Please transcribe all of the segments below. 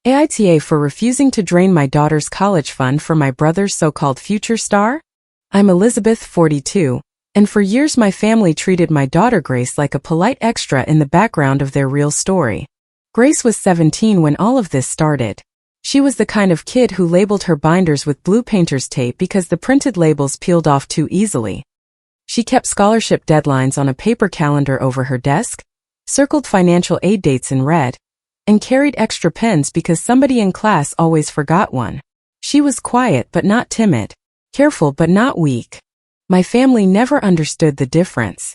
AITA for refusing to drain my daughter's college fund for my brother's so-called future star? I'm Elizabeth, 42, and for years my family treated my daughter Grace like a polite extra in the background of their real story. Grace was 17 when all of this started. She was the kind of kid who labeled her binders with blue painter's tape because the printed labels peeled off too easily. She kept scholarship deadlines on a paper calendar over her desk, circled financial aid dates in red, and carried extra pens because somebody in class always forgot one. She was quiet but not timid, careful but not weak. My family never understood the difference.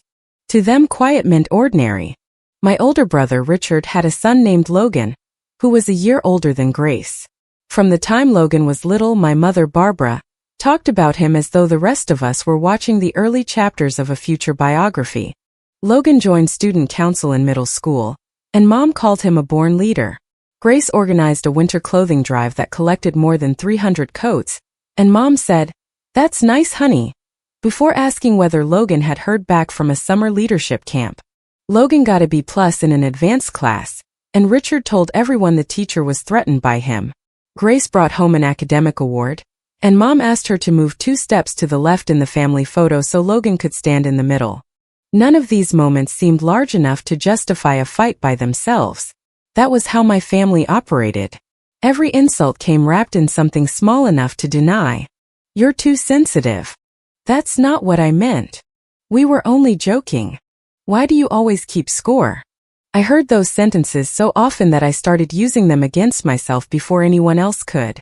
To them, quiet meant ordinary. My older brother Richard had a son named Logan, who was a year older than Grace. From the time Logan was little, my mother Barbara talked about him as though the rest of us were watching the early chapters of a future biography. Logan joined student council in middle school, and Mom called him a born leader. Grace organized a winter clothing drive that collected more than 300 coats, and Mom said, "That's nice, honey," before asking whether Logan had heard back from a summer leadership camp. Logan got a B+ in an advanced class, and Richard told everyone the teacher was threatened by him. Grace brought home an academic award, and Mom asked her to move 2 steps to the left in the family photo so Logan could stand in the middle. None of these moments seemed large enough to justify a fight by themselves. That was how my family operated. Every insult came wrapped in something small enough to deny. "You're too sensitive." "That's not what I meant. We were only joking." "Why do you always keep score?" I heard those sentences so often that I started using them against myself before anyone else could.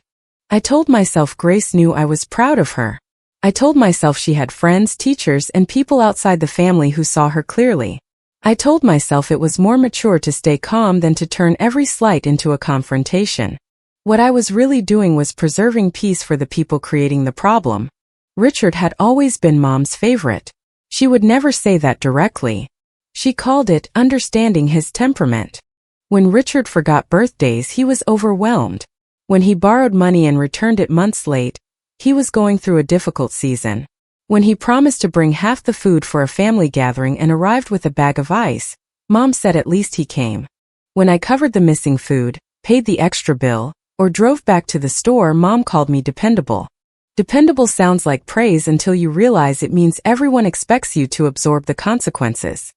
I told myself Grace knew I was proud of her. I told myself she had friends, teachers, and people outside the family who saw her clearly. I told myself it was more mature to stay calm than to turn every slight into a confrontation. What I was really doing was preserving peace for the people creating the problem. Richard had always been Mom's favorite. She would never say that directly. She called it understanding his temperament. When Richard forgot birthdays, he was overwhelmed. When he borrowed money and returned it months late, he was going through a difficult season. When he promised to bring half the food for a family gathering and arrived with a bag of ice, Mom said at least he came. When I covered the missing food, paid the extra bill, or drove back to the store, Mom called me dependable. Dependable sounds like praise until you realize it means everyone expects you to absorb the consequences.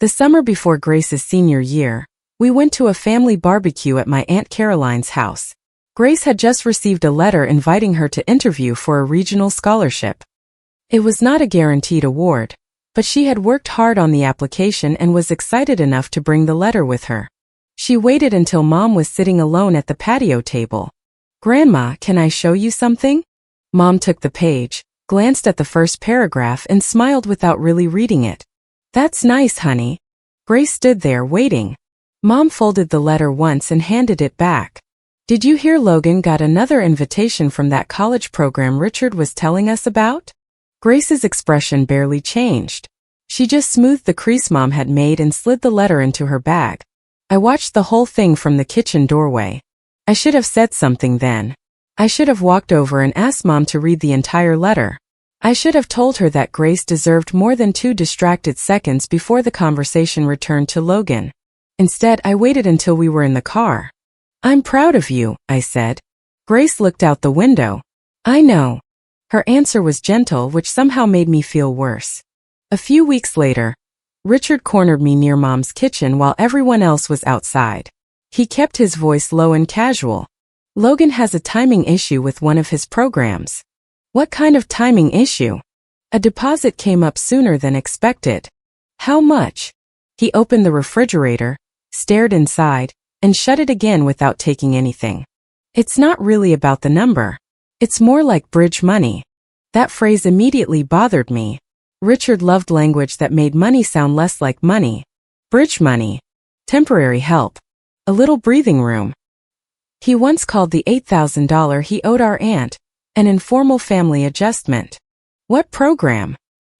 The summer before Grace's senior year, we went to a family barbecue at my Aunt Caroline's house. Grace had just received a letter inviting her to interview for a regional scholarship. It was not a guaranteed award, but she had worked hard on the application and was excited enough to bring the letter with her. She waited until Mom was sitting alone at the patio table. "Grandma, can I show you something?" Mom took the page, glanced at the first paragraph, and smiled without really reading it. "That's nice, honey." Grace stood there waiting. Mom folded the letter once and handed it back. "Did you hear Logan got another invitation from that college program Richard was telling us about?" Grace's expression barely changed. She just smoothed the crease Mom had made and slid the letter into her bag. I watched the whole thing from the kitchen doorway. I should have said something then. I should have walked over and asked Mom to read the entire letter. I should have told her that Grace deserved more than 2 distracted seconds before the conversation returned to Logan. Instead, I waited until we were in the car. "I'm proud of you," I said. Grace looked out the window. "I know." Her answer was gentle, which somehow made me feel worse. A few weeks later, Richard cornered me near Mom's kitchen while everyone else was outside. He kept his voice low and casual. "Logan has a timing issue with one of his programs." "What kind of timing issue?" "A deposit came up sooner than expected." "How much?" He opened the refrigerator, stared inside, and shut it again without taking anything. "It's not really about the number. It's more like bridge money." That phrase immediately bothered me. Richard loved language that made money sound less like money. Bridge money. Temporary help. A little breathing room. He once called the $8,000 he owed our aunt an informal family adjustment. "What program?"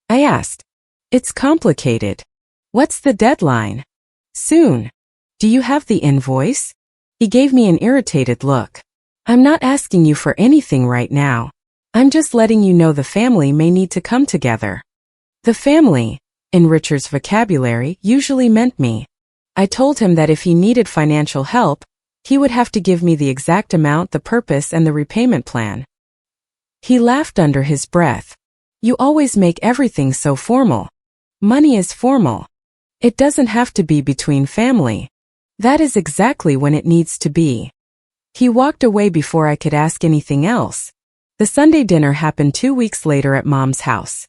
I asked. "It's complicated." "What's the deadline?" "Soon." "Do you have the invoice?" He gave me an irritated look. "I'm not asking you for anything right now. I'm just letting you know the family may need to come together." The family, in Richard's vocabulary, usually meant me. I told him that if he needed financial help, He would have to give me the exact amount, the purpose, and the repayment plan. He laughed under his breath. You always make everything so formal. Money is formal. It doesn't have to be between family. That is exactly when it needs to be. He walked away before I could ask anything else. The Sunday dinner happened 2 weeks later at Mom's house.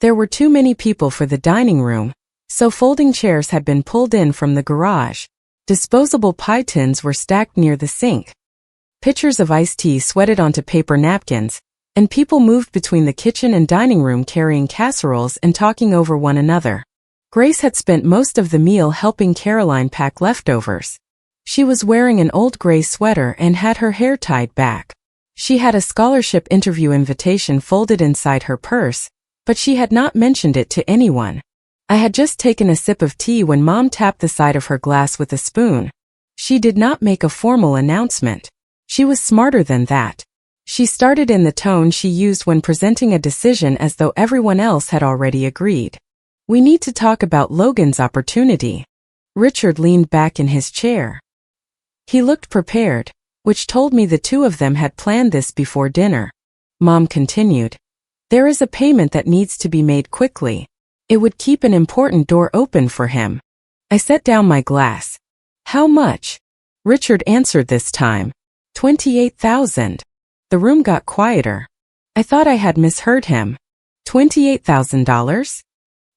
There were too many people for the dining room, so folding chairs had been pulled in from the garage. Disposable pie tins were stacked near the sink. Pitchers of iced tea sweated onto paper napkins, and people moved between the kitchen and dining room carrying casseroles and talking over one another. Grace had spent most of the meal helping Caroline pack leftovers. She was wearing an old gray sweater and had her hair tied back. She had a scholarship interview invitation folded inside her purse, but she had not mentioned it to anyone. I had just taken a sip of tea when Mom tapped the side of her glass with a spoon. She did not make a formal announcement. She was smarter than that. She started in the tone she used when presenting a decision, as though everyone else had already agreed. We need to talk about Logan's opportunity. Richard leaned back in his chair. He looked prepared, which told me the two of them had planned this before dinner. Mom continued. There is a payment that needs to be made quickly. It would keep an important door open for him. I set down my glass. How much? Richard answered this time. $28,000. The room got quieter. I thought I had misheard him. $28,000?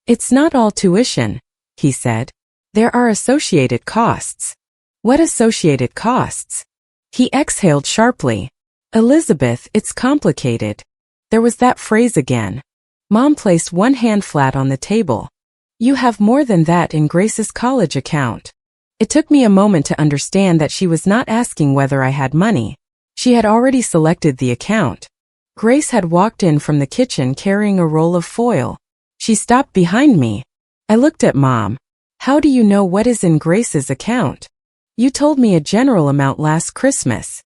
It's not all tuition, he said. There are associated costs. What associated costs? He exhaled sharply. Elizabeth, it's complicated. There was that phrase again. Mom placed one hand flat on the table. You have more than that in Grace's college account. It took me a moment to understand that she was not asking whether I had money. She had already selected the account. Grace had walked in from the kitchen carrying a roll of foil. She stopped behind me. I looked at Mom. How do you know what is in Grace's account? You told me a general amount last Christmas.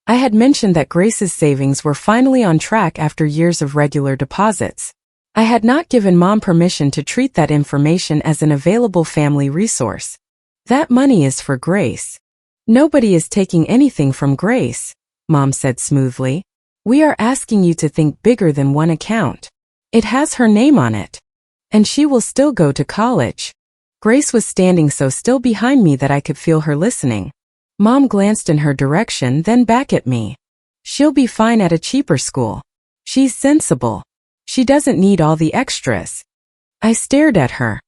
I had mentioned that Grace's savings were finally on track after years of regular deposits. I had not given Mom permission to treat that information as an available family resource. That money is for Grace. Nobody is taking anything from Grace, Mom said smoothly. We are asking you to think bigger than one account. It has her name on it. And she will still go to college. Grace was standing so still behind me that I could feel her listening. Mom glanced in her direction, then back at me. She'll be fine at a cheaper school. She's sensible. She doesn't need all the extras. I stared at her.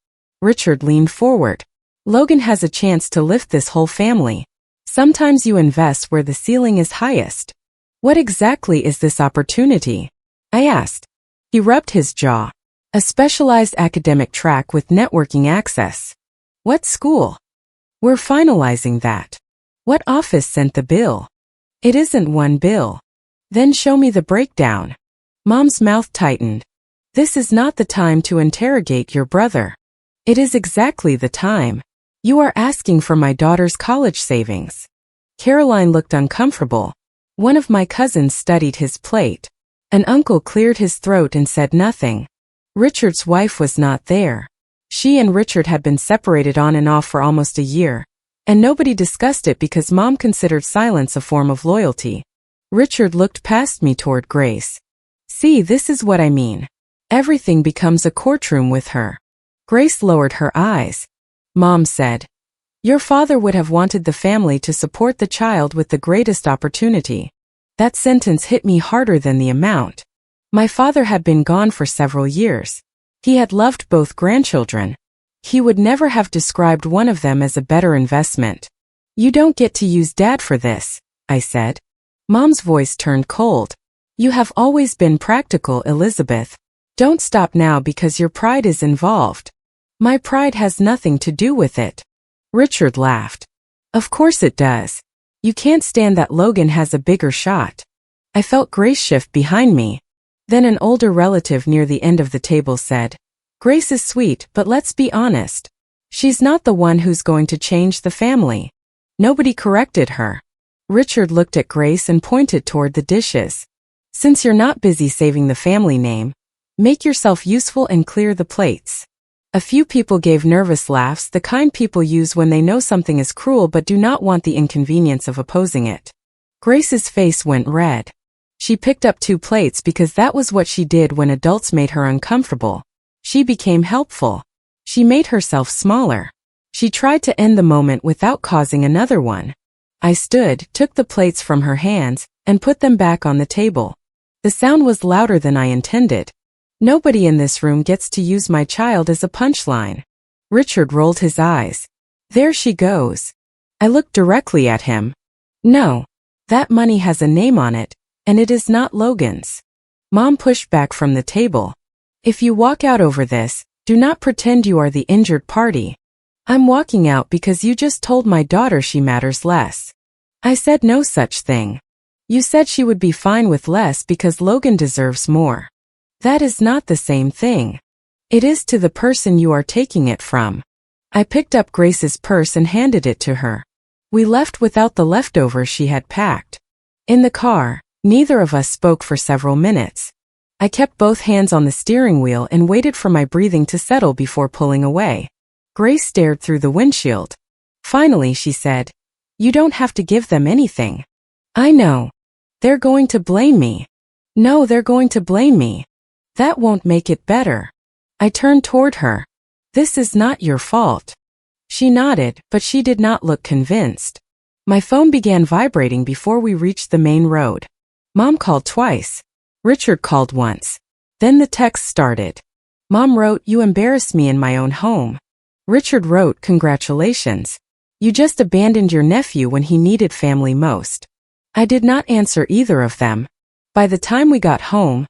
Richard leaned forward. Logan has a chance to lift this whole family. Sometimes you invest where the ceiling is highest. What exactly is this opportunity? I asked. He rubbed his jaw. A specialized academic track with networking access. What school? We're finalizing that. What office sent the bill? It isn't one bill. Then show me the breakdown. Mom's mouth tightened. This is not the time to interrogate your brother. It is exactly the time. You are asking for my daughter's college savings. Caroline looked uncomfortable. One of my cousins studied his plate. An uncle cleared his throat and said nothing. Richard's wife was not there. She and Richard had been separated on and off for almost a year, and nobody discussed it because Mom considered silence a form of loyalty. Richard looked past me toward Grace. See, this is what I mean. Everything becomes a courtroom with her. Grace lowered her eyes. Mom said, your father would have wanted the family to support the child with the greatest opportunity. That sentence hit me harder than the amount. My father had been gone for several years. He had loved both grandchildren. He would never have described one of them as a better investment. You don't get to use Dad for this, I said. Mom's voice turned cold. You have always been practical, Elizabeth. Don't stop now because your pride is involved. My pride has nothing to do with it. Richard laughed. Of course it does. You can't stand that Logan has a bigger shot. I felt Grace shift behind me. Then an older relative near the end of the table said, Grace is sweet, but let's be honest. She's not the one who's going to change the family. Nobody corrected her. Richard looked at Grace and pointed toward the dishes. Since you're not busy saving the family name, make yourself useful and clear the plates. A few people gave nervous laughs, the kind people use when they know something is cruel but do not want the inconvenience of opposing it. Grace's face went red. She picked up 2 plates because that was what she did when adults made her uncomfortable. She became helpful. She made herself smaller. She tried to end the moment without causing another one. I stood, took the plates from her hands, and put them back on the table. The sound was louder than I intended. Nobody in this room gets to use my child as a punchline. Richard rolled his eyes. There she goes. I looked directly at him. No. That money has a name on it, and it is not Logan's. Mom pushed back from the table. If you walk out over this, do not pretend you are the injured party. I'm walking out because you just told my daughter she matters less. I said no such thing. You said she would be fine with less because Logan deserves more. That is not the same thing. It is to the person you are taking it from. I picked up Grace's purse and handed it to her. We left without the leftovers she had packed. In the car, neither of us spoke for several minutes. I kept both hands on the steering wheel and waited for my breathing to settle before pulling away. Grace stared through the windshield. Finally, she said, "You don't have to give them anything." I know. They're going to blame me. No, they're going to blame me. That won't make it better. I turned toward her. This is not your fault. She nodded, but she did not look convinced. My phone began vibrating before we reached the main road. Mom called twice. Richard called once. Then the text started. Mom wrote, "You embarrassed me in my own home." Richard wrote, "Congratulations. You just abandoned your nephew when he needed family most." I did not answer either of them. By the time we got home,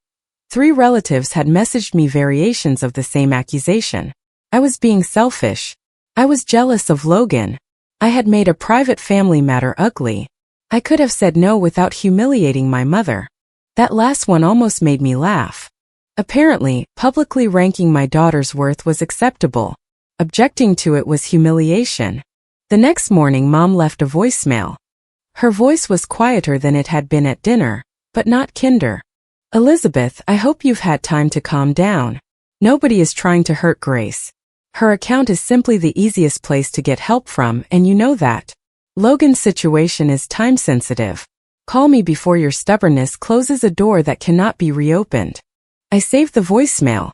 3 relatives had messaged me variations of the same accusation. I was being selfish. I was jealous of Logan. I had made a private family matter ugly. I could have said no without humiliating my mother. That last one almost made me laugh. Apparently, publicly ranking my daughter's worth was acceptable. Objecting to it was humiliation. The next morning, Mom left a voicemail. Her voice was quieter than it had been at dinner, but not kinder. "Elizabeth, I hope you've had time to calm down. Nobody is trying to hurt Grace. Her account is simply the easiest place to get help from, and you know that. Logan's situation is time-sensitive. Call me before your stubbornness closes a door that cannot be reopened." I saved the voicemail.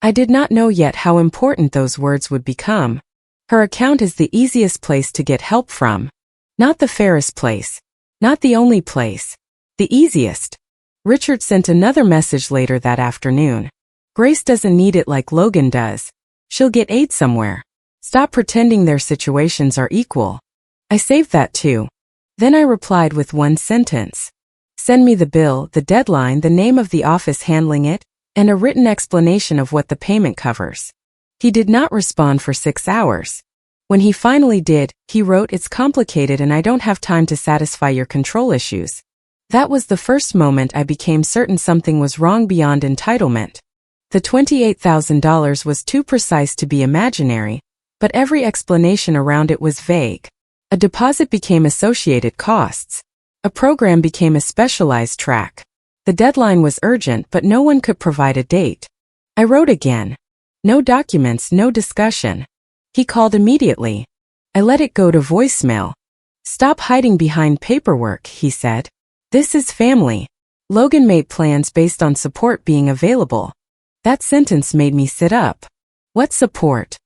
I did not know yet how important those words would become. Her account is the easiest place to get help from. Not the fairest place. Not the only place. The easiest. Richard sent another message later that afternoon. "Grace doesn't need it like Logan does. She'll get aid somewhere. Stop pretending their situations are equal." I saved that too. Then I replied with one sentence. "Send me the bill, the deadline, the name of the office handling it, and a written explanation of what the payment covers." He did not respond for 6 hours. When he finally did, he wrote, "It's complicated and I don't have time to satisfy your control issues." That was the first moment I became certain something was wrong beyond entitlement. The $28,000 was too precise to be imaginary, but every explanation around it was vague. A deposit became associated costs. A program became a specialized track. The deadline was urgent, but no one could provide a date. I wrote again. No documents, no discussion. He called immediately. I let it go to voicemail. "Stop hiding behind paperwork," he said. "This is family." Logan made plans based on support being available. That sentence made me sit up. What support?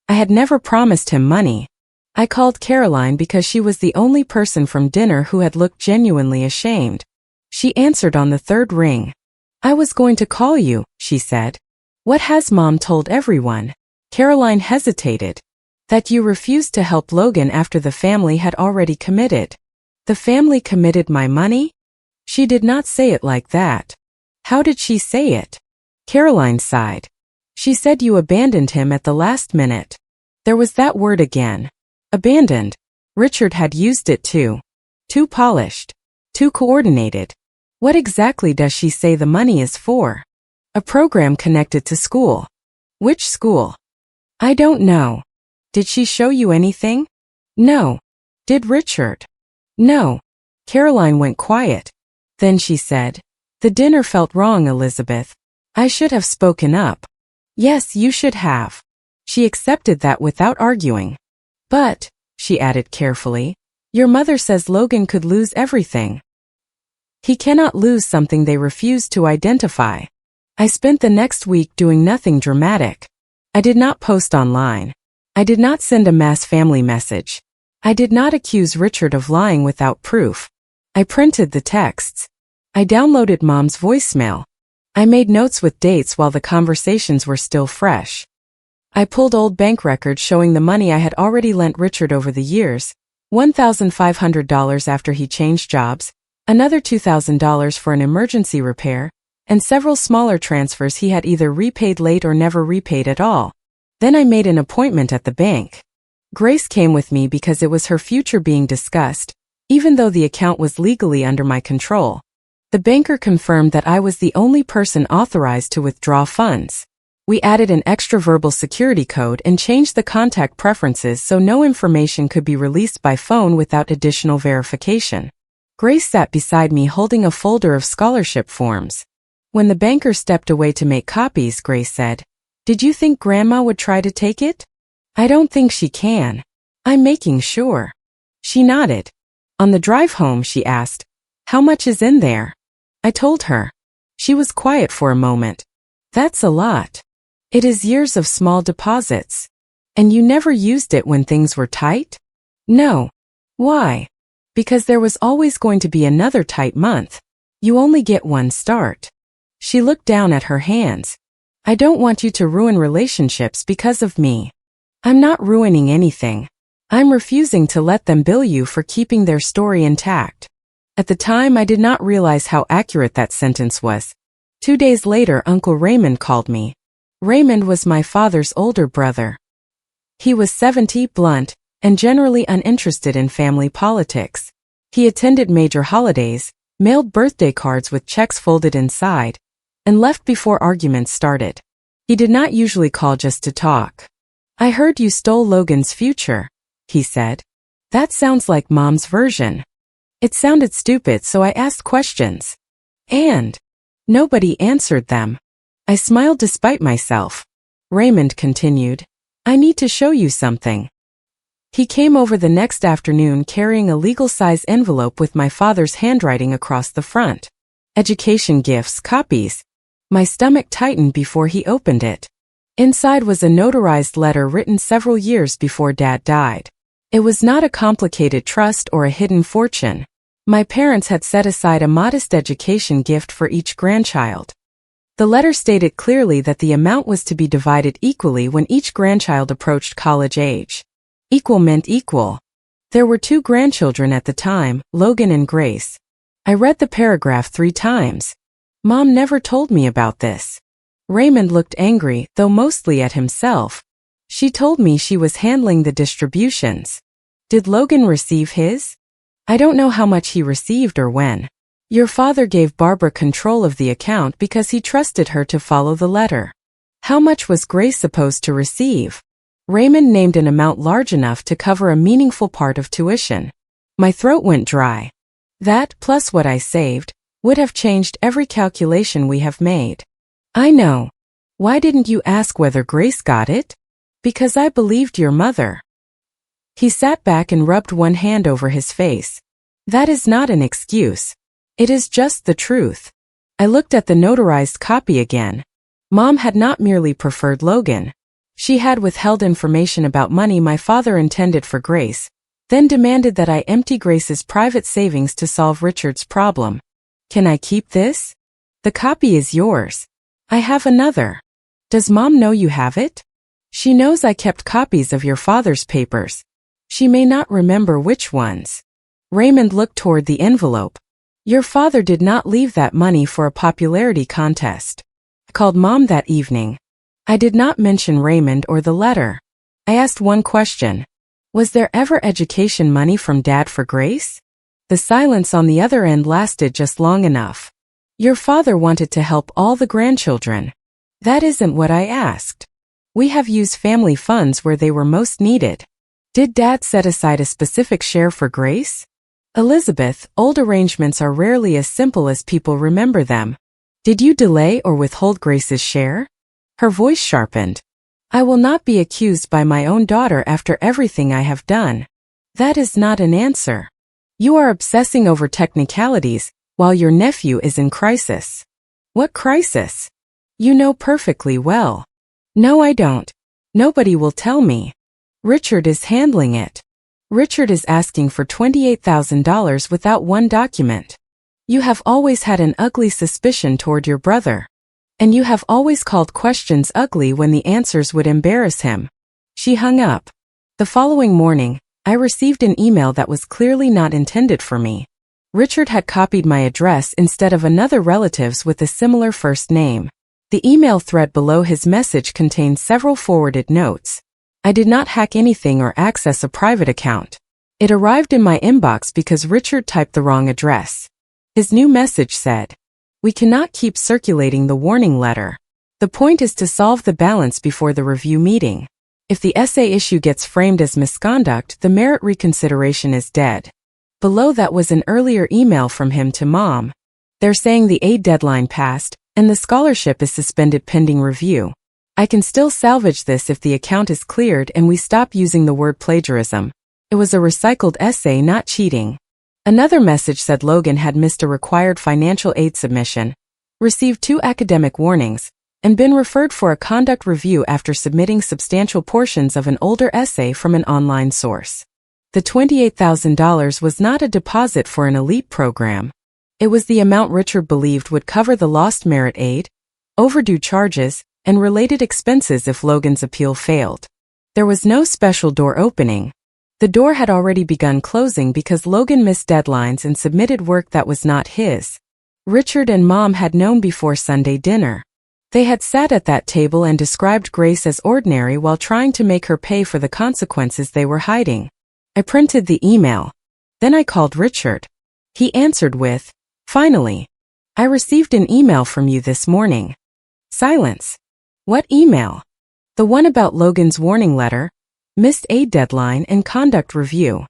I had never promised him money. I called Caroline because she was the only person from dinner who had looked genuinely ashamed. She answered on the 3rd ring. "I was going to call you," she said. "What has Mom told everyone?" Caroline hesitated. "That you refused to help Logan after the family had already committed." "The family committed my money?" She did not say it like that. How did she say it? Caroline sighed. "She said you abandoned him at the last minute." There was that word again. Abandoned. Richard had used it too. Too polished. Too coordinated. What exactly does she say the money is for? A program connected to school. Which school? I don't know. Did she show you anything? No. Did Richard? No. Caroline went quiet. Then she said, "The dinner felt wrong, Elizabeth. I should have spoken up." "Yes, you should have." She accepted that without arguing. But, she added carefully, your mother says Logan could lose everything. He cannot lose something they refuse to identify. I spent the next week doing nothing dramatic. I did not post online. I did not send a mass family message. I did not accuse Richard of lying without proof. I printed the texts. I downloaded Mom's voicemail. I made notes with dates while the conversations were still fresh. I pulled old bank records showing the money I had already lent Richard over the years, $1,500 after he changed jobs, another $2,000 for an emergency repair, and several smaller transfers he had either repaid late or never repaid at all. Then I made an appointment at the bank. Grace came with me because it was her future being discussed, even though the account was legally under my control. The banker confirmed that I was the only person authorized to withdraw funds. We added an extra verbal security code and changed the contact preferences so no information could be released by phone without additional verification. Grace sat beside me holding a folder of scholarship forms. When the banker stepped away to make copies, Grace said, "Did you think Grandma would try to take it?" "I don't think she can. I'm making sure." She nodded. On the drive home, she asked, "How much is in there?" I told her. She was quiet for a moment. "That's a lot. It is years of small deposits. And you never used it when things were tight?" "No." "Why?" "Because there was always going to be another tight month. You only get one start." She looked down at her hands. "I don't want you to ruin relationships because of me." "I'm not ruining anything. I'm refusing to let them bill you for keeping their story intact." At the time, I did not realize how accurate that sentence was. 2 days later, Uncle Raymond called me. Raymond was my father's older brother. He was 70, blunt, and generally uninterested in family politics. He attended major holidays, mailed birthday cards with checks folded inside, and left before arguments started. He did not usually call just to talk. "I heard you stole Logan's future," he said. "That sounds like Mom's version." It sounded stupid, so I asked questions. And nobody answered them. I smiled despite myself. Raymond continued, "I need to show you something." He came over the next afternoon carrying a legal-size envelope with my father's handwriting across the front. Education gifts, copies. My stomach tightened before he opened it. Inside was a notarized letter written several years before Dad died. It was not a complicated trust or a hidden fortune. My parents had set aside a modest education gift for each grandchild. The letter stated clearly that the amount was to be divided equally when each grandchild approached college age. Equal meant equal. There were 2 grandchildren at the time, Logan and Grace. I read the paragraph 3 times. Mom never told me about this. Raymond looked angry, though mostly at himself. She told me she was handling the distributions. Did Logan receive his? I don't know how much he received or when. Your father gave Barbara control of the account because he trusted her to follow the letter. How much was Grace supposed to receive? Raymond named an amount large enough to cover a meaningful part of tuition. My throat went dry. That, plus what I saved, would have changed every calculation we have made. I know. Why didn't you ask whether Grace got it? Because I believed your mother. He sat back and rubbed one hand over his face. That is not an excuse. It is just the truth. I looked at the notarized copy again. Mom had not merely preferred Logan. She had withheld information about money my father intended for Grace, then demanded that I empty Grace's private savings to solve Richard's problem. Can I keep this? The copy is yours. I have another. Does Mom know you have it? She knows I kept copies of your father's papers. She may not remember which ones. Raymond looked toward the envelope. Your father did not leave that money for a popularity contest. I called Mom that evening. I did not mention Raymond or the letter. I asked one question. Was there ever education money from Dad for Grace? The silence on the other end lasted just long enough. Your father wanted to help all the grandchildren. That isn't what I asked. We have used family funds where they were most needed. Did Dad set aside a specific share for Grace? Elizabeth, old arrangements are rarely as simple as people remember them. Did you delay or withhold Grace's share? Her voice sharpened. I will not be accused by my own daughter after everything I have done. That is not an answer. You are obsessing over technicalities, while your nephew is in crisis. What crisis? You know perfectly well. No, I don't. Nobody will tell me. Richard is handling it. Richard is asking for $28,000 without one document. You have always had an ugly suspicion toward your brother. And you have always called questions ugly when the answers would embarrass him. She hung up. The following morning, I received an email that was clearly not intended for me. Richard had copied my address instead of another relative's with a similar first name. The email thread below his message contained several forwarded notes. I did not hack anything or access a private account. It arrived in my inbox because Richard typed the wrong address. His new message said, "We cannot keep circulating the warning letter. The point is to solve the balance before the review meeting. If the essay issue gets framed as misconduct, the merit reconsideration is dead." Below that was an earlier email from him to Mom. They're saying the aid deadline passed, and the scholarship is suspended pending review. I can still salvage this if the account is cleared and we stop using the word plagiarism. It was a recycled essay, not cheating. Another message said Logan had missed a required financial aid submission, received 2 academic warnings, and been referred for a conduct review after submitting substantial portions of an older essay from an online source. The $28,000 was not a deposit for an elite program. It was the amount Richard believed would cover the lost merit aid, overdue charges, and related expenses if Logan's appeal failed. There was no special door opening. The door had already begun closing because Logan missed deadlines and submitted work that was not his. Richard and Mom had known before Sunday dinner. They had sat at that table and described Grace as ordinary while trying to make her pay for the consequences they were hiding. I printed the email. Then I called Richard. He answered with, "Finally. I received an email from you this morning." Silence. What email? The one about Logan's warning letter, missed aid deadline, and conduct review.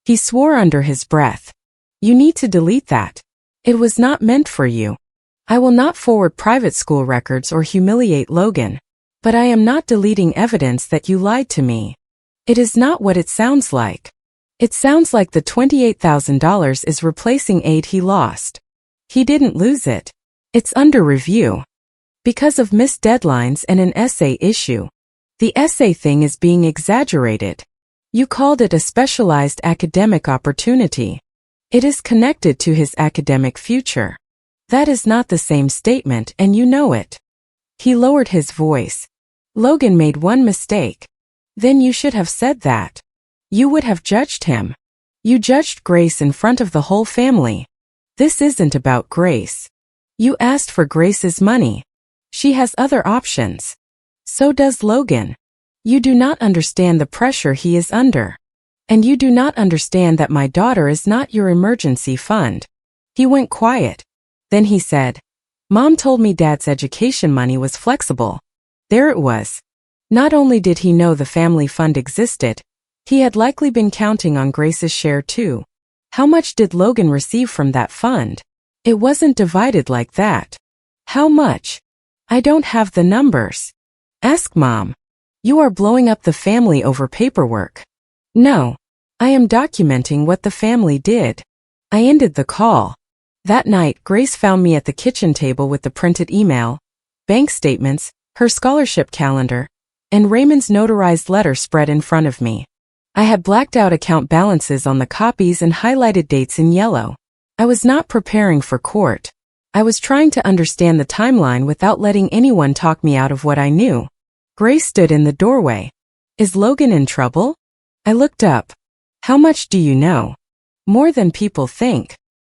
He swore under his breath. You need to delete that. It was not meant for you. I will not forward private school records or humiliate Logan. But I am not deleting evidence that you lied to me. It is not what it sounds like. It sounds like the $28,000 is replacing aid he lost. He didn't lose it. It's under review. Because of missed deadlines and an essay issue. The essay thing is being exaggerated. You called it a specialized academic opportunity. It is connected to his academic future. That is not the same statement, and you know it. He lowered his voice. Logan made one mistake. Then you should have said that. You would have judged him. You judged Grace in front of the whole family. This isn't about Grace. You asked for Grace's money. She has other options. So does Logan. You do not understand the pressure he is under. And you do not understand that my daughter is not your emergency fund. He went quiet. Then he said, Mom told me Dad's education money was flexible. There it was. Not only did he know the family fund existed, he had likely been counting on Grace's share too. How much did Logan receive from that fund? It wasn't divided like that. How much? I don't have the numbers. Ask Mom. You are blowing up the family over paperwork. No. I am documenting what the family did. I ended the call. That night, Grace found me at the kitchen table with the printed email, bank statements, her scholarship calendar, and Raymond's notarized letter spread in front of me. I had blacked out account balances on the copies and highlighted dates in yellow. I was not preparing for court. I was trying to understand the timeline without letting anyone talk me out of what I knew. Grace stood in the doorway. Is Logan in trouble? I looked up. How much do you know? More than people think.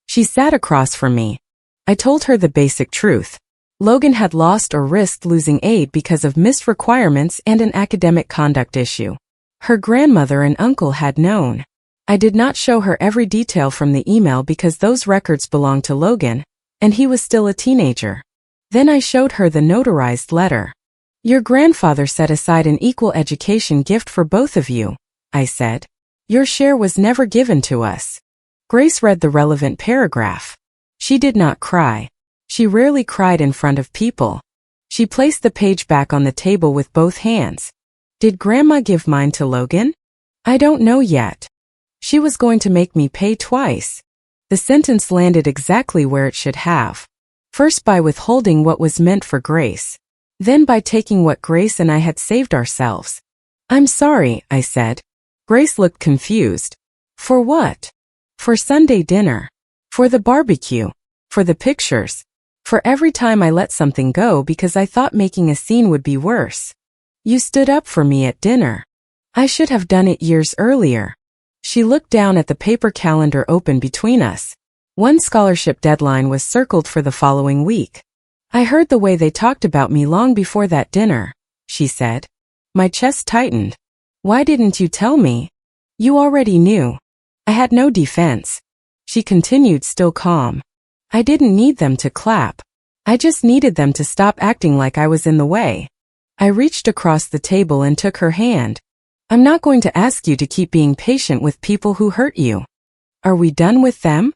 She sat across from me. I told her the basic truth. Logan had lost or risked losing aid because of missed requirements and an academic conduct issue. Her grandmother and uncle had known. I did not show her every detail from the email because those records belonged to Logan, and he was still a teenager. Then I showed her the notarized letter. Your grandfather set aside an equal education gift for both of you, I said. Your share was never given to us. Grace read the relevant paragraph. She did not cry. She rarely cried in front of people. She placed the page back on the table with both hands. Did Grandma give mine to Logan? I don't know yet. She was going to make me pay twice. The sentence landed exactly where it should have. First by withholding what was meant for Grace. Then by taking what Grace and I had saved ourselves. I'm sorry, I said. Grace looked confused. For what? For Sunday dinner. For the barbecue. For the pictures. For every time I let something go because I thought making a scene would be worse. You stood up for me at dinner. I should have done it years earlier. She looked down at the paper calendar open between us. One scholarship deadline was circled for the following week. I heard the way they talked about me long before that dinner, she said. My chest tightened. Why didn't you tell me? You already knew. I had no defense. She continued, still calm. I didn't need them to clap. I just needed them to stop acting like I was in the way. I reached across the table and took her hand. I'm not going to ask you to keep being patient with people who hurt you. Are we done with them?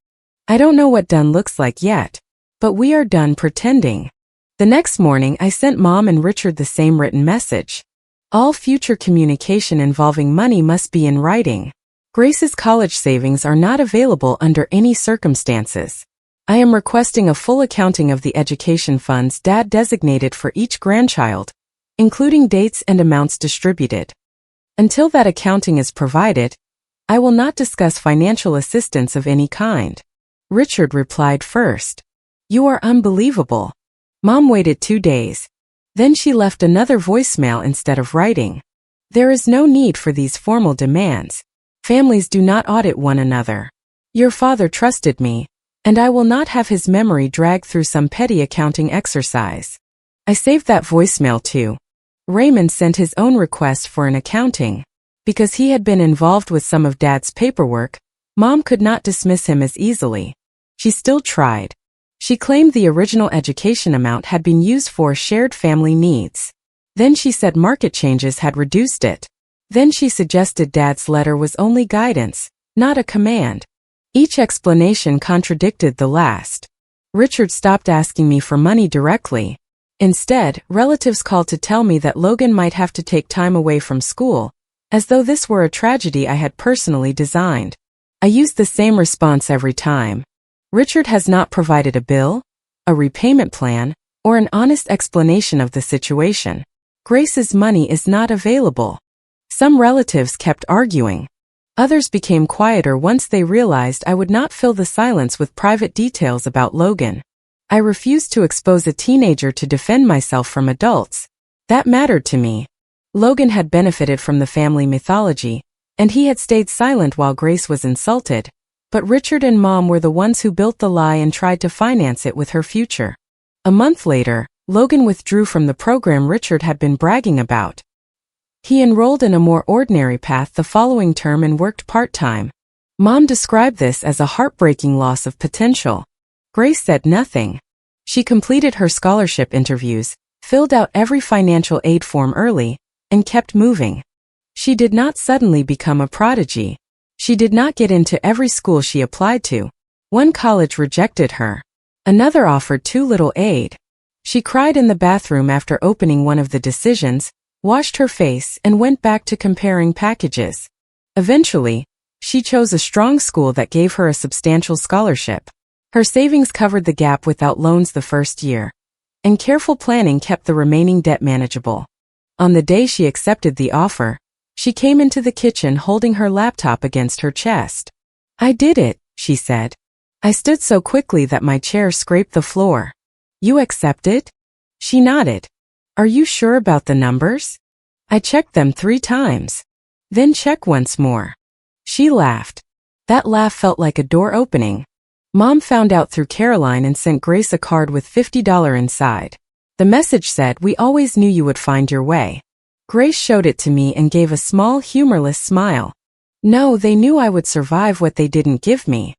I don't know what done looks like yet, but we are done pretending. The next morning I sent Mom and Richard the same written message. All future communication involving money must be in writing. Grace's college savings are not available under any circumstances. I am requesting a full accounting of the education funds Dad designated for each grandchild, including dates and amounts distributed. Until that accounting is provided, I will not discuss financial assistance of any kind. Richard replied first. You are unbelievable. Mom waited 2 days. Then she left another voicemail instead of writing. There is no need for these formal demands. Families do not audit one another. Your father trusted me, and I will not have his memory dragged through some petty accounting exercise. I saved that voicemail too. Raymond sent his own request for an accounting. Because he had been involved with some of Dad's paperwork, Mom could not dismiss him as easily. She still tried. She claimed the original education amount had been used for shared family needs. Then she said market changes had reduced it. Then she suggested Dad's letter was only guidance, not a command. Each explanation contradicted the last. Richard stopped asking me for money directly. Instead, relatives called to tell me that Logan might have to take time away from school, as though this were a tragedy I had personally designed. I used the same response every time. Richard has not provided a bill, a repayment plan, or an honest explanation of the situation. Grace's money is not available. Some relatives kept arguing. Others became quieter once they realized I would not fill the silence with private details about Logan. I refused to expose a teenager to defend myself from adults. That mattered to me. Logan had benefited from the family mythology, and he had stayed silent while Grace was insulted, but Richard and Mom were the ones who built the lie and tried to finance it with her future. A month later, Logan withdrew from the program Richard had been bragging about. He enrolled in a more ordinary path the following term and worked part-time. Mom described this as a heartbreaking loss of potential. Grace said nothing. She completed her scholarship interviews, filled out every financial aid form early, and kept moving. She did not suddenly become a prodigy. She did not get into every school she applied to. One college rejected her. Another offered too little aid. She cried in the bathroom after opening one of the decisions, washed her face, and went back to comparing packages. Eventually, she chose a strong school that gave her a substantial scholarship. Her savings covered the gap without loans the first year, and careful planning kept the remaining debt manageable. On the day she accepted the offer, she came into the kitchen holding her laptop against her chest. I did it, she said. I stood so quickly that my chair scraped the floor. You accept it? She nodded. Are you sure about the numbers? I checked them 3 times. Then check once more. She laughed. That laugh felt like a door opening. Mom found out through Caroline and sent Grace a card with $50 inside. The message said, "We always knew you would find your way." Grace showed it to me and gave a small, humorless smile. No, they knew I would survive what they didn't give me.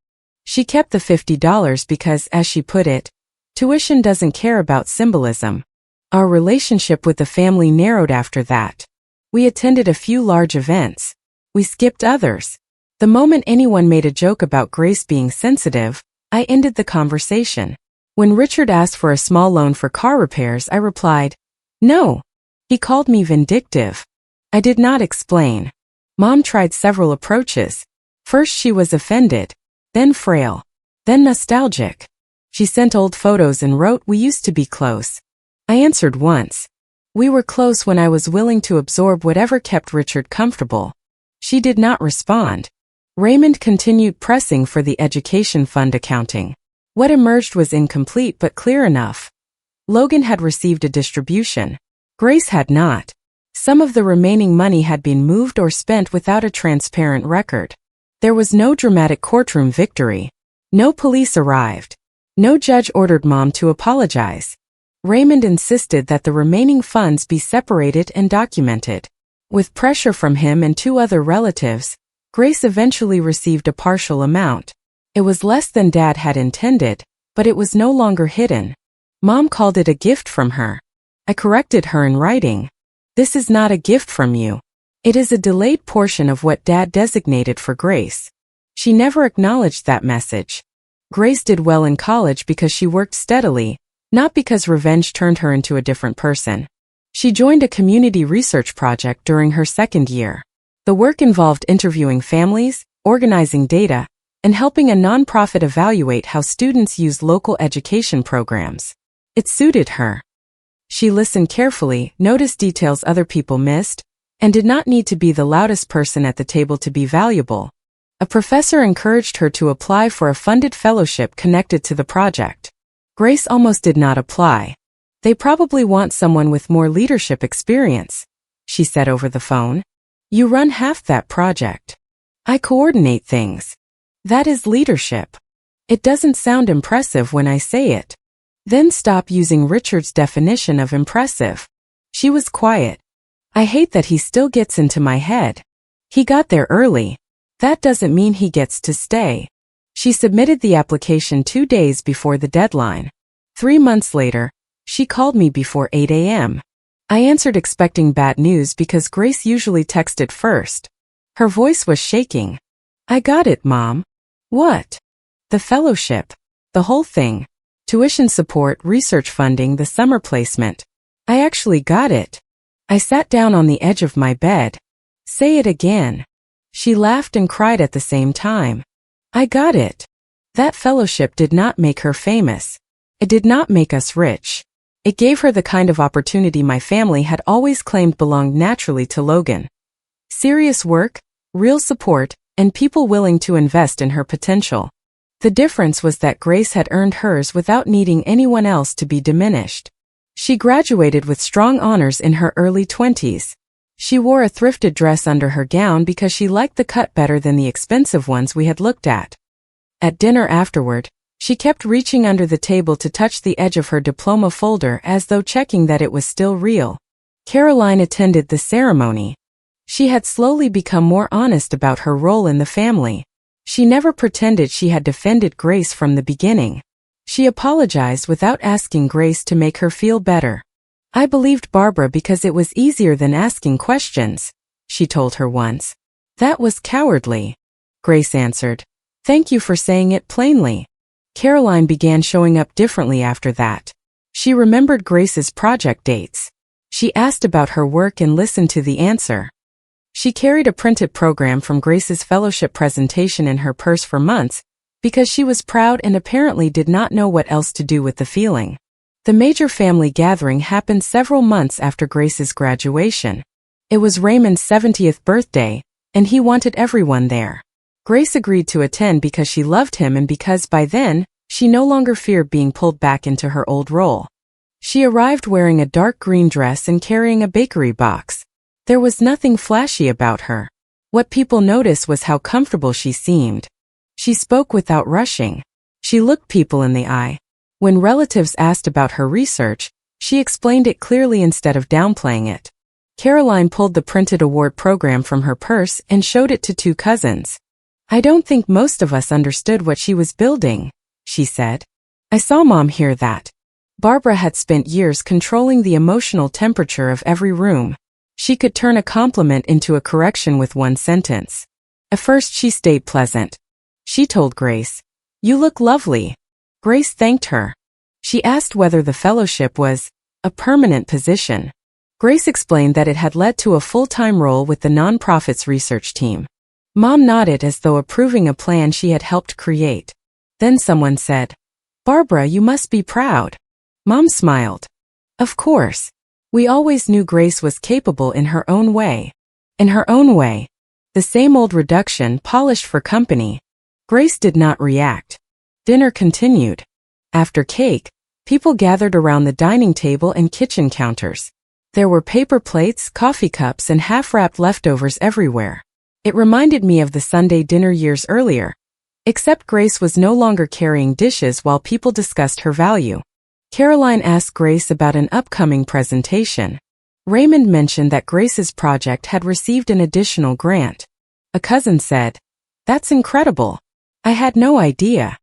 She kept the $50 because, as she put it, tuition doesn't care about symbolism. Our relationship with the family narrowed after that. We attended a few large events. We skipped others. The moment anyone made a joke about Grace being sensitive, I ended the conversation. When Richard asked for a small loan for car repairs, I replied, no. He called me vindictive. I did not explain. Mom tried several approaches. First she was offended, then frail, then nostalgic. She sent old photos and wrote, "We used to be close." I answered once. "We were close when I was willing to absorb whatever kept Richard comfortable." She did not respond. Raymond continued pressing for the education fund accounting. What emerged was incomplete but clear enough. Logan had received a distribution. Grace had not. Some of the remaining money had been moved or spent without a transparent record. There was no dramatic courtroom victory. No police arrived. No judge ordered Mom to apologize. Raymond insisted that the remaining funds be separated and documented. With pressure from him and 2 other relatives, Grace eventually received a partial amount. It was less than Dad had intended, but it was no longer hidden. Mom called it a gift from her. I corrected her in writing. "This is not a gift from you. It is a delayed portion of what Dad designated for Grace." She never acknowledged that message. Grace did well in college because she worked steadily, not because revenge turned her into a different person. She joined a community research project during her 2nd year. The work involved interviewing families, organizing data, and helping a nonprofit evaluate how students use local education programs. It suited her. She listened carefully, noticed details other people missed, and did not need to be the loudest person at the table to be valuable. A professor encouraged her to apply for a funded fellowship connected to the project. Grace almost did not apply. "They probably want someone with more leadership experience," she said over the phone. "You run half that project. I coordinate things. That is leadership. It doesn't sound impressive when I say it." Then stop using Richard's definition of impressive. She was quiet. "I hate that he still gets into my head. He got there early. That doesn't mean he gets to stay." She submitted the application 2 days before the deadline. 3 months later, she called me before 8 a.m. I answered expecting bad news because Grace usually texted first. Her voice was shaking. "I got it, Mom." "What?" "The fellowship. The whole thing. Tuition support, research funding, the summer placement. I actually got it." I sat down on the edge of my bed. "Say it again." She laughed and cried at the same time. "I got it." That fellowship did not make her famous. It did not make us rich. It gave her the kind of opportunity my family had always claimed belonged naturally to Logan. Serious work, real support, and people willing to invest in her potential. The difference was that Grace had earned hers without needing anyone else to be diminished. She graduated with strong honors in her early 20s. She wore a thrifted dress under her gown because she liked the cut better than the expensive ones we had looked at. At dinner afterward, she kept reaching under the table to touch the edge of her diploma folder as though checking that it was still real. Caroline attended the ceremony. She had slowly become more honest about her role in the family. She never pretended she had defended Grace from the beginning. She apologized without asking Grace to make her feel better. "I believed Barbara because it was easier than asking questions," she told her once. "That was cowardly," Grace answered. "Thank you for saying it plainly." Caroline began showing up differently after that. She remembered Grace's project dates. She asked about her work and listened to the answer. She carried a printed program from Grace's fellowship presentation in her purse for months because she was proud and apparently did not know what else to do with the feeling. The major family gathering happened several months after Grace's graduation. It was Raymond's 70th birthday, and he wanted everyone there. Grace agreed to attend because she loved him and because by then, she no longer feared being pulled back into her old role. She arrived wearing a dark green dress and carrying a bakery box. There was nothing flashy about her. What people noticed was how comfortable she seemed. She spoke without rushing. She looked people in the eye. When relatives asked about her research, she explained it clearly instead of downplaying it. Caroline pulled the printed award program from her purse and showed it to 2 cousins. "I don't think most of us understood what she was building," she said. I saw Mom hear that. Barbara had spent years controlling the emotional temperature of every room. She could turn a compliment into a correction with one sentence. At first she stayed pleasant. She told Grace, "You look lovely." Grace thanked her. She asked whether the fellowship was a permanent position. Grace explained that it had led to a full-time role with the nonprofit's research team. Mom nodded as though approving a plan she had helped create. Then someone said, "Barbara, you must be proud." Mom smiled. Of course. We always knew Grace was capable in her own way. In her own way. The same old reduction, polished for company. Grace did not react. Dinner continued. After cake, people gathered around the dining table and kitchen counters. There were paper plates, coffee cups, and half-wrapped leftovers everywhere. It reminded me of the Sunday dinner years earlier. Except Grace was no longer carrying dishes while people discussed her value. Caroline asked Grace about an upcoming presentation. Raymond mentioned that Grace's project had received an additional grant. A cousin said, "That's incredible. I had no idea."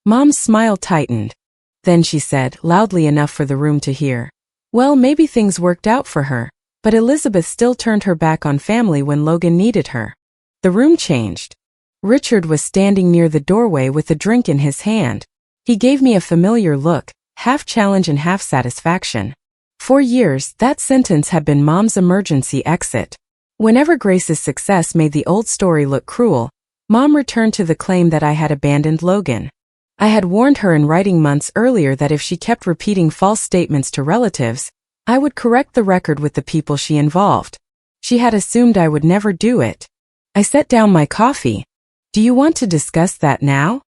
Mom's smile tightened. Then she said, loudly enough for the room to hear, "Well, maybe things worked out for her, but Elizabeth still turned her back on family when Logan needed her." The room changed. Richard was standing near the doorway with a drink in his hand. He gave me a familiar look, half challenge and half satisfaction. For years, that sentence had been Mom's emergency exit. Whenever Grace's success made the old story look cruel, Mom returned to the claim that I had abandoned Logan. I had warned her in writing months earlier that if she kept repeating false statements to relatives, I would correct the record with the people she involved. She had assumed I would never do it. I set down my coffee. "Do you want to discuss that now?"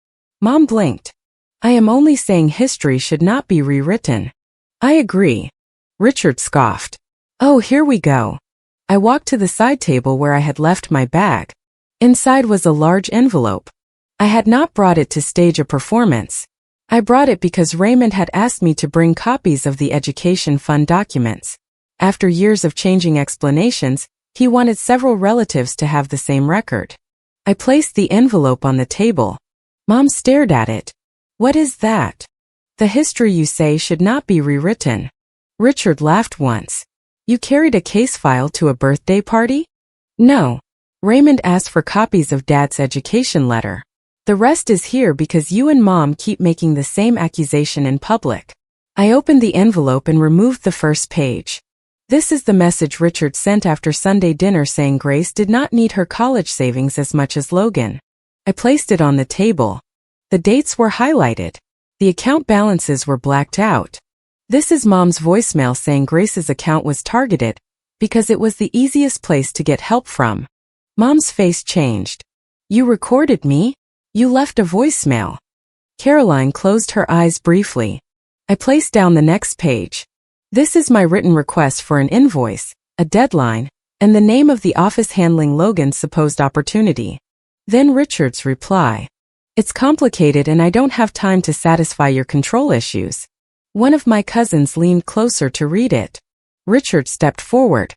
Mom blinked. "I am only saying history should not be rewritten." "I agree." Richard scoffed. "Oh, here we go." I walked to the side table where I had left my bag. Inside was a large envelope. I had not brought it to stage a performance. I brought it because Raymond had asked me to bring copies of the education fund documents. After years of changing explanations, he wanted several relatives to have the same record. I placed the envelope on the table. Mom stared at it. "What is that?" "The history you say should not be rewritten." Richard laughed once. "You carried a case file to a birthday party?" "No. Raymond asked for copies of Dad's education letter. The rest is here because you and Mom keep making the same accusation in public." I opened the envelope and removed the first page. This is the message Richard sent after Sunday dinner saying Grace did not need her college savings as much as Logan. I placed it on the table. The dates were highlighted. The account balances were blacked out. This is Mom's voicemail saying Grace's account was targeted because it was the easiest place to get help from. Mom's face changed. "You recorded me? You left a voicemail." Caroline closed her eyes briefly. I placed down the next page. This is my written request for an invoice, a deadline, and the name of the office handling Logan's supposed opportunity. Then Richard's reply. "It's complicated and I don't have time to satisfy your control issues." One of my cousins leaned closer to read it. Richard stepped forward.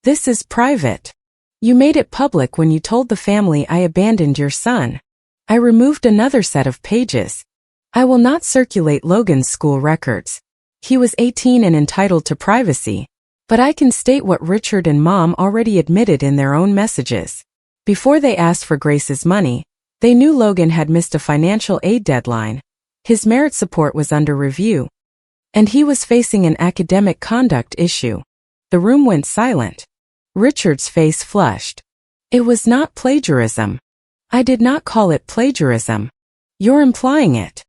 "This is private. You made it public when you told the family I abandoned your son." I removed another set of pages. "I will not circulate Logan's school records. He was 18 and entitled to privacy. But I can state what Richard and Mom already admitted in their own messages. Before they asked for Grace's money, they knew Logan had missed a financial aid deadline. His merit support was under review. And he was facing an academic conduct issue." The room went silent. Richard's face flushed. "It was not plagiarism." "I did not call it plagiarism." "You're implying it."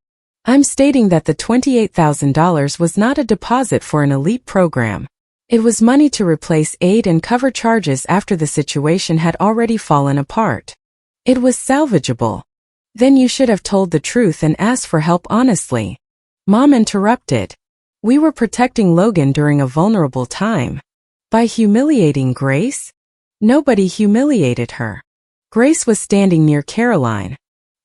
"I'm stating that the $28,000 was not a deposit for an elite program. It was money to replace aid and cover charges after the situation had already fallen apart. It was salvageable." "Then you should have told the truth and asked for help honestly." Mom interrupted. "We were protecting Logan during a vulnerable time. By humiliating Grace?" "Nobody humiliated her. Grace was standing near Caroline.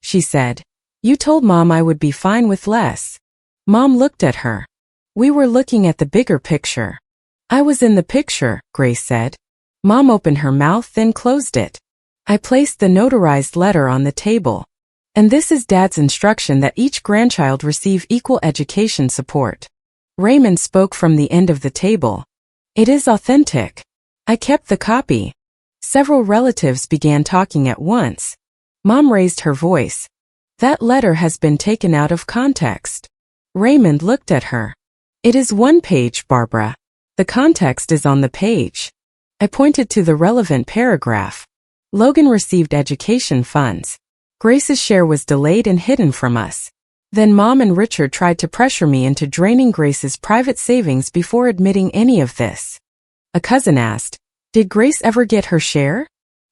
She said, 'You told Mom I would be fine with less.' Mom looked at her. 'We were looking at the bigger picture.' 'I was in the picture,' Grace said. Mom opened her mouth, then closed it. I placed the notarized letter on the table. "And this is Dad's instruction that each grandchild receive equal education support." Raymond spoke from the end of the table. "It is authentic." I kept the copy. Several relatives began talking at once. Mom raised her voice. "That letter has been taken out of context." Raymond looked at her. "It is one page, Barbara." The context is on the page. I pointed to the relevant paragraph. Logan received education funds. Grace's share was delayed and hidden from us. Then Mom and Richard tried to pressure me into draining Grace's private savings before admitting any of this. A cousin asked, "Did Grace ever get her share?"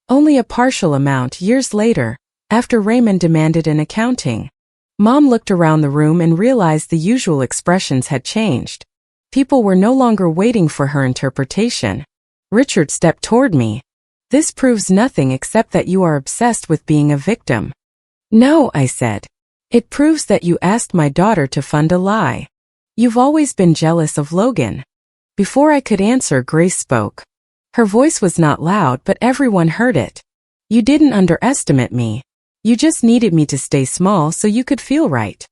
"Only a partial amount years later, after Raymond demanded an accounting." Mom looked around the room and realized the usual expressions had changed. People were no longer waiting for her interpretation. Richard stepped toward me. "This proves nothing except that you are obsessed with being a victim." "No," I said. "It proves that you asked my daughter to fund a lie. You've always been jealous of Logan." Before I could answer, Grace spoke. Her voice was not loud, but everyone heard it. "You didn't underestimate me. You just needed me to stay small so you could feel right."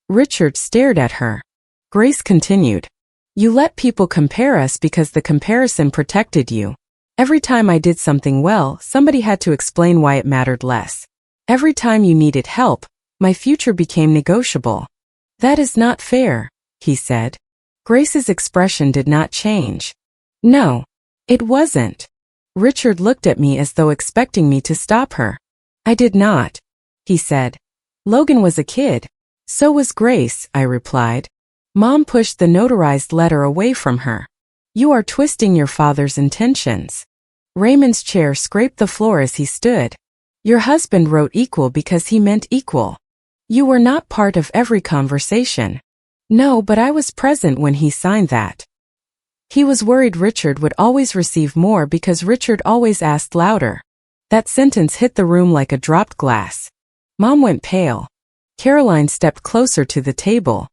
Richard stared at her. Grace continued. "You let people compare us because the comparison protected you. Every time I did something well, somebody had to explain why it mattered less. Every time you needed help, my future became negotiable." "That is not fair," he said. Grace's expression did not change. "No, it wasn't." Richard looked at me as though expecting me to stop her. "I did not," he said. "Logan was a kid. So was Grace," I replied. Mom pushed the notarized letter away from her. "You are twisting your father's intentions." Raymond's chair scraped the floor as he stood. "Your husband wrote equal because he meant equal. You were not part of every conversation." "No, but I was present when he signed that." He was worried Richard would always receive more because Richard always asked louder. That sentence hit the room like a dropped glass. Mom went pale. Caroline stepped closer to the table.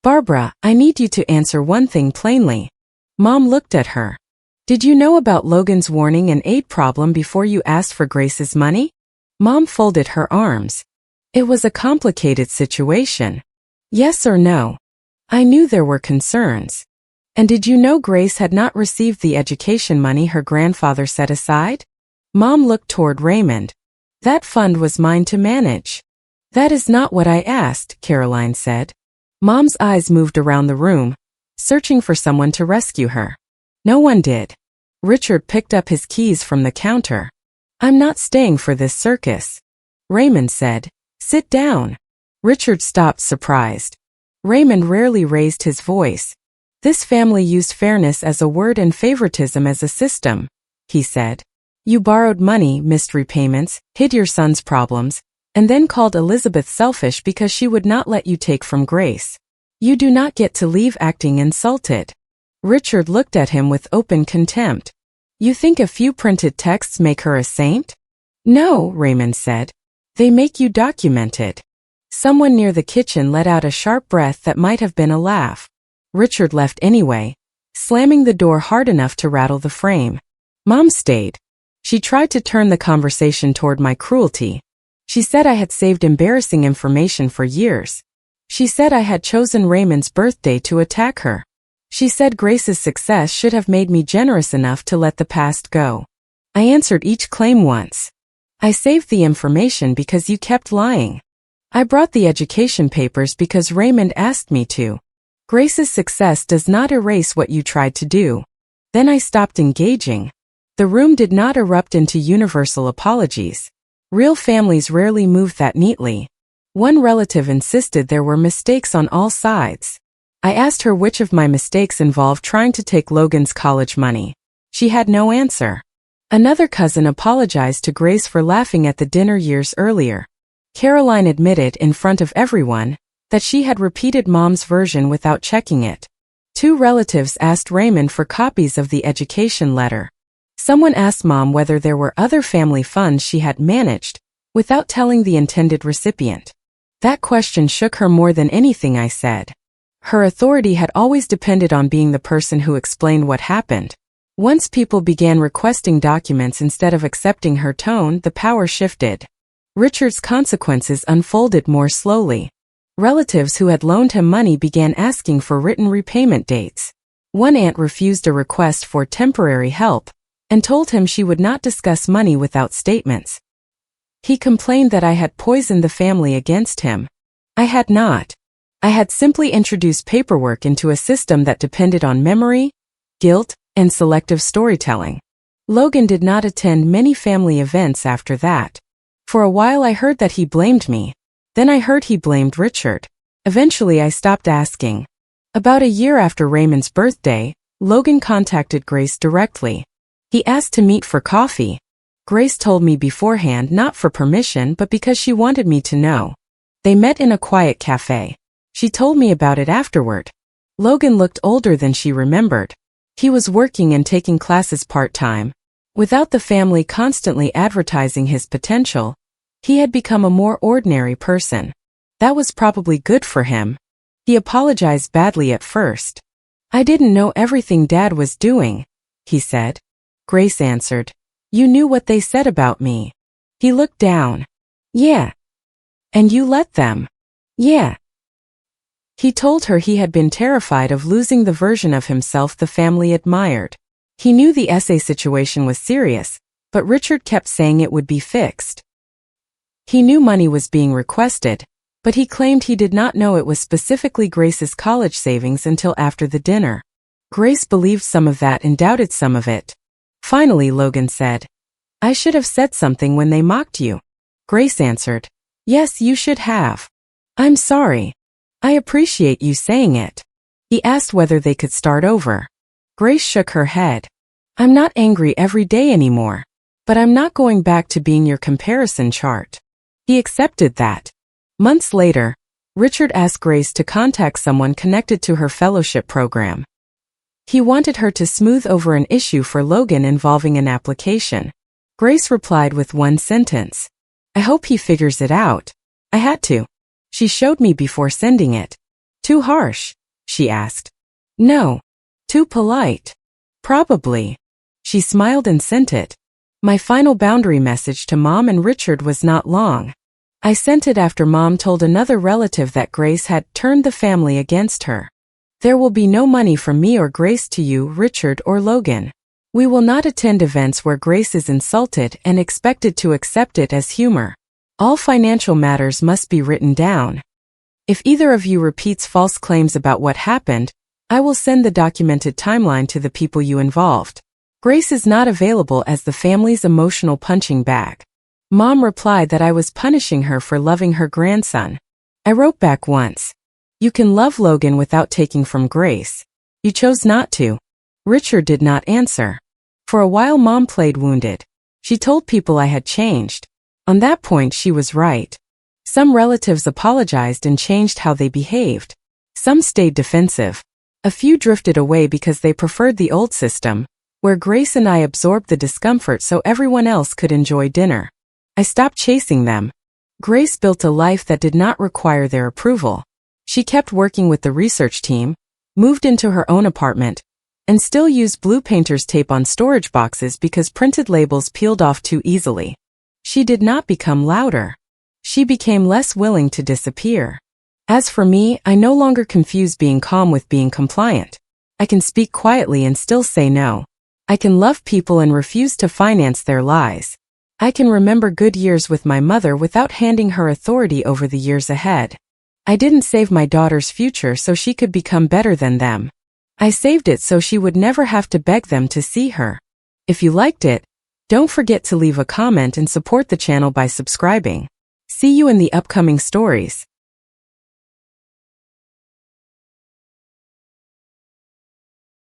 "Barbara, I need you to answer one thing plainly." Mom looked at her. "Did you know about Logan's warning and aid problem before you asked for Grace's money?" Mom folded her arms. "It was a complicated situation. Yes or no?" I knew there were concerns. "And did you know Grace had not received the education money her grandfather set aside?" Mom looked toward Raymond. "That fund was mine to manage." "That is not what I asked," Caroline said. Mom's eyes moved around the room, searching for someone to rescue her. No one did. Richard picked up his keys from the counter. "I'm not staying for this circus." Raymond said, "Sit down." Richard stopped, surprised. Raymond rarely raised his voice. "This family used fairness as a word and favoritism as a system," he said. "You borrowed money, missed repayments, hid your son's problems, and then called Elizabeth selfish because she would not let you take from Grace. You do not get to leave acting insulted." Richard looked at him with open contempt. "You think a few printed texts make her a saint?" "No," Raymond said. "They make you documented." Someone near the kitchen let out a sharp breath that might have been a laugh. Richard left anyway, slamming the door hard enough to rattle the frame. Mom stayed. She tried to turn the conversation toward my cruelty. She said I had saved embarrassing information for years. She said I had chosen Raymond's birthday to attack her. She said Grace's success should have made me generous enough to let the past go. I answered each claim once. "I saved the information because you kept lying. I brought the education papers because Raymond asked me to. Grace's success does not erase what you tried to do." Then I stopped engaging. The room did not erupt into universal apologies. Real families rarely move that neatly. One relative insisted there were mistakes on all sides. I asked her which of my mistakes involved trying to take Logan's college money. She had no answer. Another cousin apologized to Grace for laughing at the dinner years earlier. Caroline admitted in front of everyone that she had repeated Mom's version without checking it. Two relatives asked Raymond for copies of the education letter. Someone asked Mom whether there were other family funds she had managed, without telling the intended recipient. That question shook her more than anything I said. Her authority had always depended on being the person who explained what happened. Once people began requesting documents instead of accepting her tone, the power shifted. Richard's consequences unfolded more slowly. Relatives who had loaned him money began asking for written repayment dates. One aunt refused a request for temporary help and told him she would not discuss money without statements. He complained that I had poisoned the family against him. I had not. I had simply introduced paperwork into a system that depended on memory, guilt, and selective storytelling. Logan did not attend many family events after that. For a while I heard that he blamed me. Then I heard he blamed Richard. Eventually I stopped asking. About a year after Raymond's birthday, Logan contacted Grace directly. He asked to meet for coffee. Grace told me beforehand, not for permission but because she wanted me to know. They met in a quiet cafe. She told me about it afterward. Logan looked older than she remembered. He was working and taking classes part-time. Without the family constantly advertising his potential, he had become a more ordinary person. That was probably good for him. He apologized badly at first. "I didn't know everything Dad was doing," he said. Grace answered, "You knew what they said about me." He looked down. "Yeah. And you let them?" "Yeah." He told her he had been terrified of losing the version of himself the family admired. He knew the essay situation was serious, but Richard kept saying it would be fixed. He knew money was being requested, but he claimed he did not know it was specifically Grace's college savings until after the dinner. Grace believed some of that and doubted some of it. Finally, Logan said, "I should have said something when they mocked you." Grace answered, "Yes, you should have. I'm sorry. I appreciate you saying it." He asked whether they could start over. Grace shook her head. "I'm not angry every day anymore. But I'm not going back to being your comparison chart." He accepted that. Months later, Richard asked Grace to contact someone connected to her fellowship program. He wanted her to smooth over an issue for Logan involving an application. Grace replied with one sentence. "I hope he figures it out. I had to." She showed me before sending it. "Too harsh?" she asked. "No. Too polite." "Probably." She smiled and sent it. My final boundary message to Mom and Richard was not long. I sent it after Mom told another relative that Grace had turned the family against her. "There will be no money from me or Grace to you, Richard or Logan. We will not attend events where Grace is insulted and expected to accept it as humor. All financial matters must be written down. If either of you repeats false claims about what happened, I will send the documented timeline to the people you involved. Grace is not available as the family's emotional punching bag." Mom replied that I was punishing her for loving her grandson. I wrote back once, "You can love Logan without taking from Grace. You chose not to." Richard did not answer. For a while Mom played wounded. She told people I had changed. On that point she was right. Some relatives apologized and changed how they behaved. Some stayed defensive. A few drifted away because they preferred the old system, where Grace and I absorbed the discomfort so everyone else could enjoy dinner. I stopped chasing them. Grace built a life that did not require their approval. She kept working with the research team, moved into her own apartment, and still used blue painter's tape on storage boxes because printed labels peeled off too easily. She did not become louder. She became less willing to disappear. As for me, I no longer confuse being calm with being compliant. I can speak quietly and still say no. I can love people and refuse to finance their lies. I can remember good years with my mother without handing her authority over the years ahead. I didn't save my daughter's future so she could become better than them. I saved it so she would never have to beg them to see her. If you liked it, don't forget to leave a comment and support the channel by subscribing. See you in the upcoming stories.